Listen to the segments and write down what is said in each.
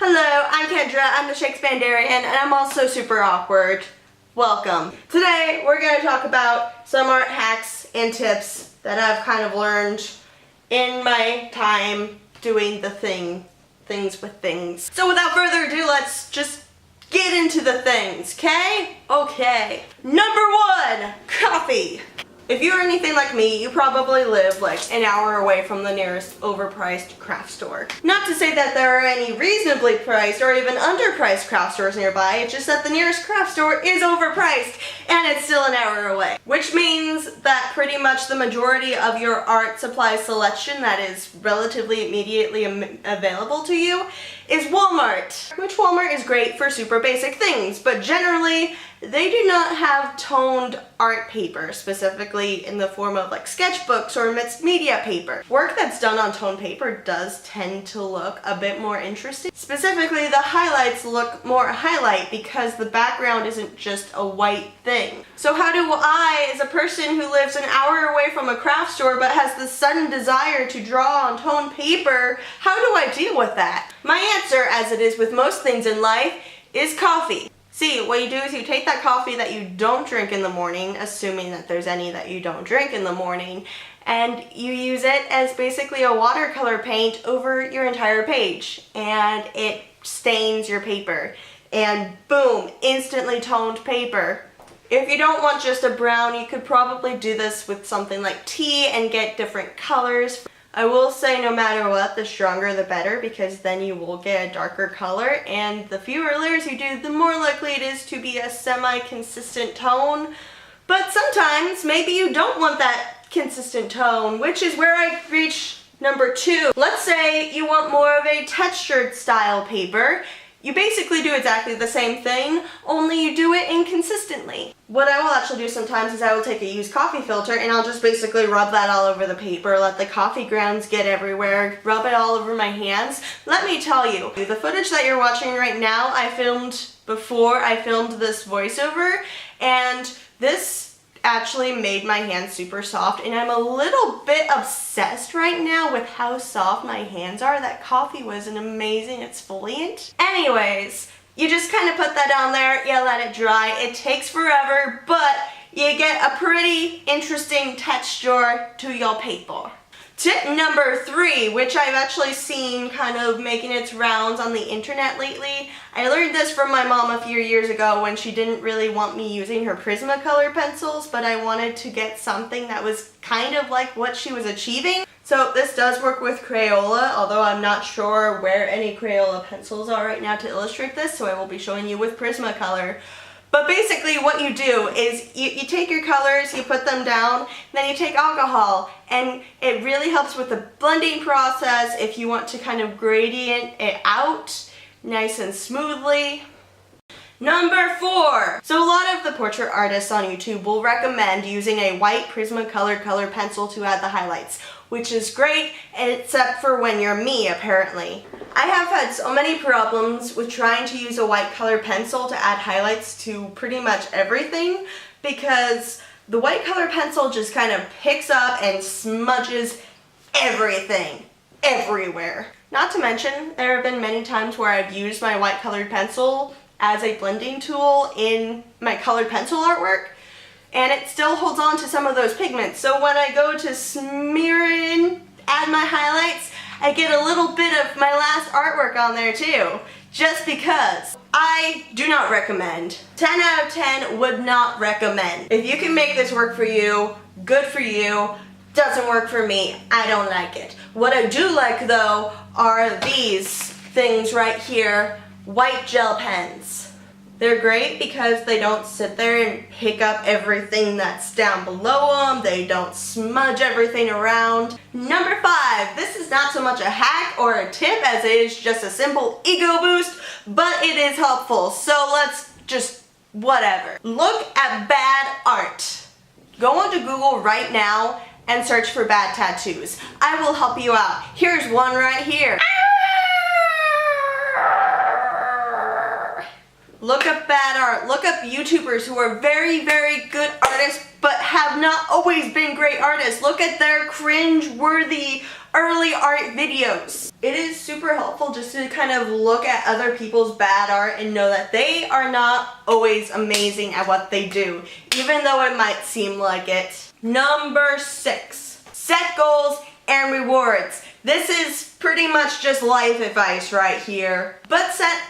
Hello, I'm Kendra, I'm the Shakespanderian, and I'm also super awkward. Welcome. Today, we're going to talk about some art hacks and tips that I've kind of learned in my time doing the things with things. So without further ado, let's just get into the things, okay? Okay. Number one, coffee. If you're anything like me, you probably live like an hour away from the nearest overpriced craft store. Not to say that there are any reasonably priced or even underpriced craft stores nearby, it's just that the nearest craft store is overpriced and it's still an hour away. Which means that pretty much the majority of your art supply selection that is relatively immediately available to you is Walmart. Which Walmart is great for super basic things, but generally they do not have toned art paper, specifically in the form of like sketchbooks or mixed media paper. Work that's done on toned paper does tend to look a bit more interesting. Specifically, the highlights look more highlight because the background isn't just a white thing. So how do I, as a person who lives an hour away from a craft store but has the sudden desire to draw on toned paper, how do I deal with that? My answer, as it is with most things in life, is coffee. See, what you do is you take that coffee that you don't drink in the morning, assuming that there's any that you don't drink in the morning, and you use it as basically a watercolor paint over your entire page, and it stains your paper. And boom, instantly toned paper. If you don't want just a brown, you could probably do this with something like tea and get different colors. I will say no matter what, the stronger the better, because then you will get a darker color, and the fewer layers you do, the more likely it is to be a semi-consistent tone. But sometimes maybe you don't want that consistent tone, which is where I reach number two. Let's say you want more of a textured style paper. You basically do exactly the same thing, only you do it inconsistently. What I will actually do sometimes is I will take a used coffee filter and I'll just basically rub that all over the paper, let the coffee grounds get everywhere, rub it all over my hands. Let me tell you, the footage that you're watching right now, I filmed before I filmed this voiceover, and this actually made my hands super soft, and I'm a little bit obsessed right now with how soft my hands are. That coffee was an amazing exfoliant. Anyways, you just kind of put that on there, you let it dry. It takes forever, but you get a pretty interesting texture to your paper. Tip number three, which I've actually seen kind of making its rounds on the internet lately. I learned this from my mom a few years ago when she didn't really want me using her Prismacolor pencils, but I wanted to get something that was kind of like what she was achieving. So this does work with Crayola, although I'm not sure where any Crayola pencils are right now to illustrate this, so I will be showing you with Prismacolor. But basically what you do is you take your colors, you put them down, then you take alcohol, and it really helps with the blending process if you want to kind of gradient it out nice and smoothly. Number four. So a lot of the portrait artists on YouTube will recommend using a white Prismacolor color pencil to add the highlights, which is great, except for when you're me, apparently. I have had so many problems with trying to use a white color pencil to add highlights to pretty much everything, because the white color pencil just kind of picks up and smudges everything, everywhere. Not to mention, there have been many times where I've used my white colored pencil as a blending tool in my colored pencil artwork, and it still holds on to some of those pigments. So when I go to smear in, add my highlights, I get a little bit of my last artwork on there too, just because. I do not recommend. 10 out of 10 would not recommend. If you can make this work for you, good for you. Doesn't work for me, I don't like it. What I do like though are these things right here, white gel pens. They're great because they don't sit there and pick up everything that's down below them. They don't smudge everything around. Number five, this is not so much a hack or a tip as it is just a simple ego boost, but it is helpful. So let's just whatever. Look at bad art. Go onto Google right now and search for bad tattoos. I will help you out. Here's one right here. Look up bad art. Look up YouTubers who are very, very good artists but have not always been great artists. Look at their cringe-worthy early art videos. It is super helpful just to kind of look at other people's bad art and know that they are not always amazing at what they do, even though it might seem like it. Number 6, set goals and rewards. This is pretty much just life advice right here, but set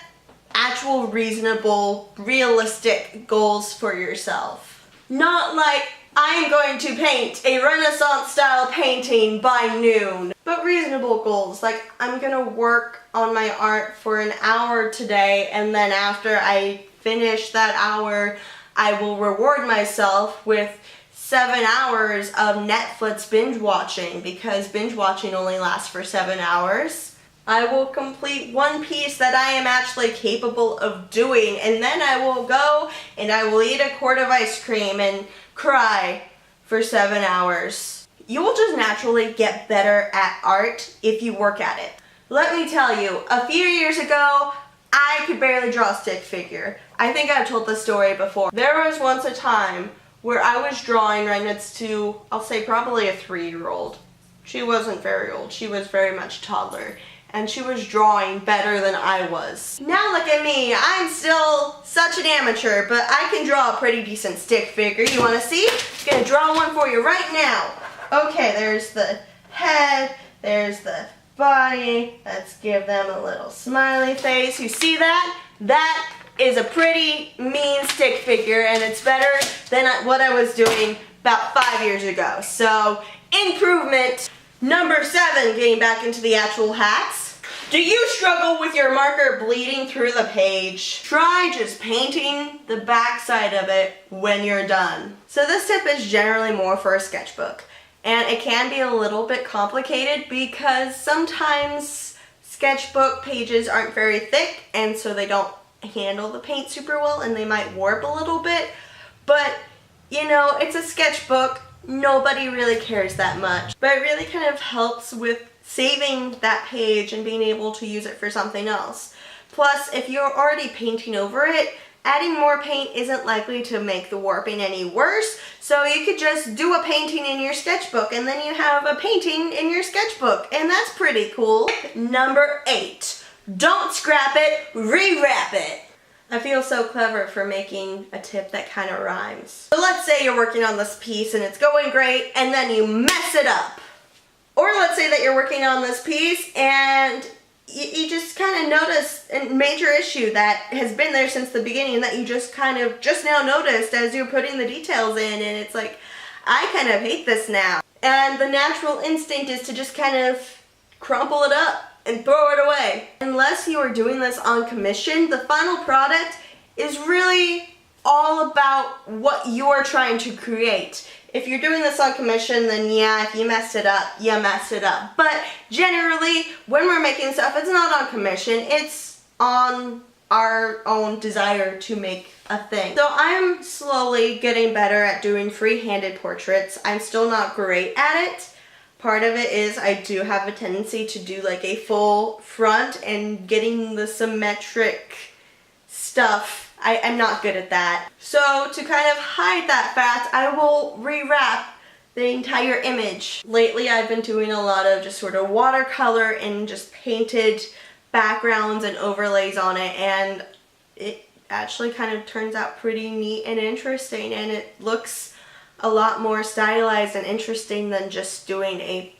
actual reasonable, realistic goals for yourself. Not like, I am going to paint a Renaissance style painting by noon. But reasonable goals, like I'm gonna work on my art for an hour today, and then after I finish that hour, I will reward myself with 7 hours of Netflix binge watching, because binge watching only lasts for 7 hours. I will complete one piece that I am actually capable of doing, and then I will go and I will eat a quart of ice cream and cry for 7 hours. You will just naturally get better at art if you work at it. Let me tell you, a few years ago, I could barely draw a stick figure. I think I've told this story before. There was once a time where I was drawing right next to, I'll say probably a 3-year-old. She wasn't very old, she was very much toddler. And she was drawing better than I was. Now look at me, I'm still such an amateur, but I can draw a pretty decent stick figure. You wanna see? I'm gonna draw one for you right now. Okay, there's the head, there's the body. Let's give them a little smiley face. You see that? That is a pretty mean stick figure, and it's better than what I was doing about 5 years ago. So, improvement. Number 7, getting back into the actual hacks. Do you struggle with your marker bleeding through the page? Try just painting the back side of it when you're done. So this tip is generally more for a sketchbook, and it can be a little bit complicated because sometimes sketchbook pages aren't very thick, and so they don't handle the paint super well and they might warp a little bit. But you know, it's a sketchbook, nobody really cares that much, but it really kind of helps with saving that page and being able to use it for something else. Plus, if you're already painting over it, adding more paint isn't likely to make the warping any worse, so you could just do a painting in your sketchbook and then you have a painting in your sketchbook, and that's pretty cool. Number 8, don't scrap it, rewrap it. I feel so clever for making a tip that kind of rhymes. So let's say you're working on this piece and it's going great, and then you mess it up. Or let's say that you're working on this piece and you just kind of notice a major issue that has been there since the beginning that you just kind of just now noticed as you're putting the details in, and it's like, I kind of hate this now. And the natural instinct is to just kind of crumple it up and throw it away. Unless you are doing this on commission, the final product is really all about what you're trying to create. If you're doing this on commission, then yeah, if you messed it up, you messed it up. But generally, when we're making stuff, it's not on commission, it's on our own desire to make a thing. So I'm slowly getting better at doing free-handed portraits. I'm still not great at it. Part of it is I do have a tendency to do like a full front, and getting the symmetric stuff, I'm not good at that. So to kind of hide that fact, I will rewrap the entire image. Lately I've been doing a lot of just sort of watercolor and just painted backgrounds and overlays on it, and it actually kind of turns out pretty neat and interesting, and it looks a lot more stylized and interesting than just doing a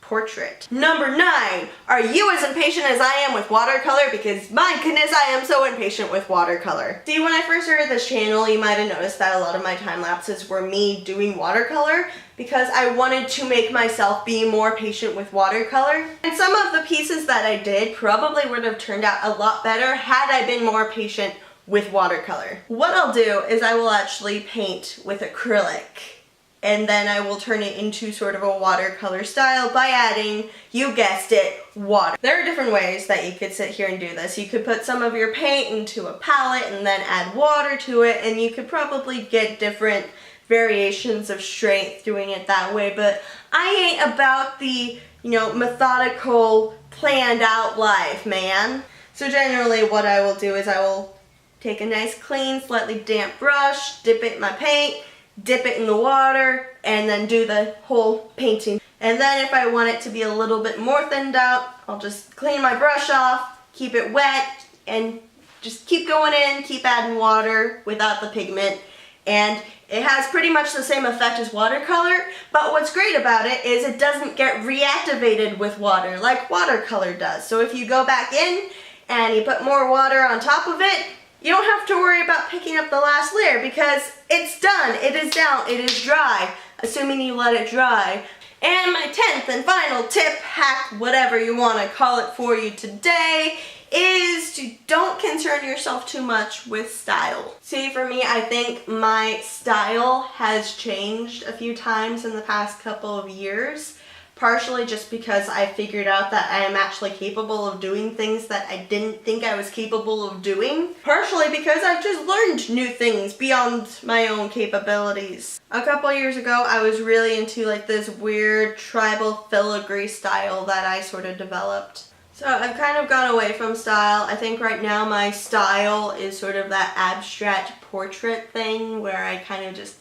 portrait. Number 9, are you as impatient as I am with watercolor? Because my goodness, I am so impatient with watercolor. See, when I first started this channel, you might have noticed that a lot of my time lapses were me doing watercolor because I wanted to make myself be more patient with watercolor. And some of the pieces that I did probably would have turned out a lot better had I been more patient with watercolor. What I'll do is I will actually paint with acrylic, and then I will turn it into sort of a watercolor style by adding, you guessed it, water. There are different ways that you could sit here and do this. You could put some of your paint into a palette and then add water to it, and you could probably get different variations of strength doing it that way, but I ain't about the, methodical, planned out life, man. So generally what I will do is I will take a nice clean, slightly damp brush, dip it in my paint, dip it in the water, and then do the whole painting. And then if I want it to be a little bit more thinned out, I'll just clean my brush off, keep it wet, and just keep going in, keep adding water without the pigment. And it has pretty much the same effect as watercolor, but what's great about it is it doesn't get reactivated with water like watercolor does. So if you go back in and you put more water on top of it, you don't have to worry about picking up the last layer because it's done, it is down, it is dry, assuming you let it dry. And my 10th and final tip, hack, whatever you want to call it for you today, is to don't concern yourself too much with style. See, for me, I think my style has changed a few times in the past couple of years. Partially just because I figured out that I am actually capable of doing things that I didn't think I was capable of doing. Partially because I've just learned new things beyond my own capabilities. A couple years ago, I was really into like this weird tribal filigree style that I sort of developed. So I've kind of gone away from style. I think right now my style is sort of that abstract portrait thing where I kind of just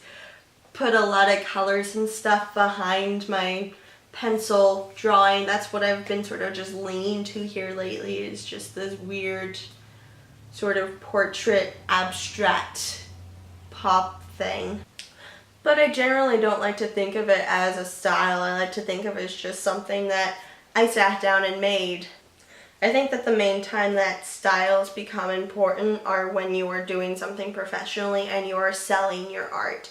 put a lot of colors and stuff behind my pencil drawing. That's what I've been sort of just leaning to here lately, is just this weird sort of portrait abstract pop thing. But I generally don't like to think of it as a style. I like to think of it as just something that I sat down and made. I think that the main time that styles become important are when you are doing something professionally and you are selling your art,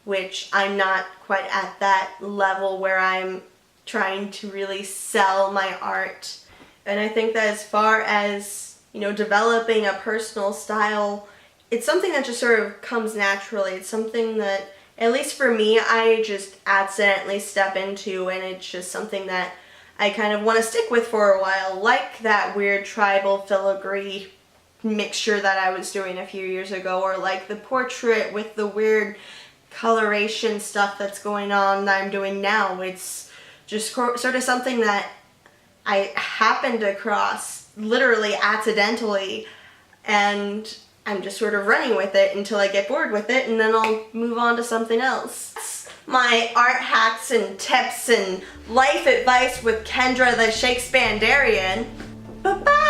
which I'm not quite at that level where I'm trying to really sell my art. And I think that as far as, you know, developing a personal style, it's something that just sort of comes naturally. It's something that, at least for me, I just accidentally step into, and it's just something that I kind of want to stick with for a while, like that weird tribal filigree mixture that I was doing a few years ago, or like the portrait with the weird coloration stuff that's going on that I'm doing now. It's just sort of something that I happened across literally accidentally, and I'm just sort of running with it until I get bored with it, and then I'll move on to something else. That's my art hacks and tips and life advice with Kendra the Shakespanderian. Bye-bye!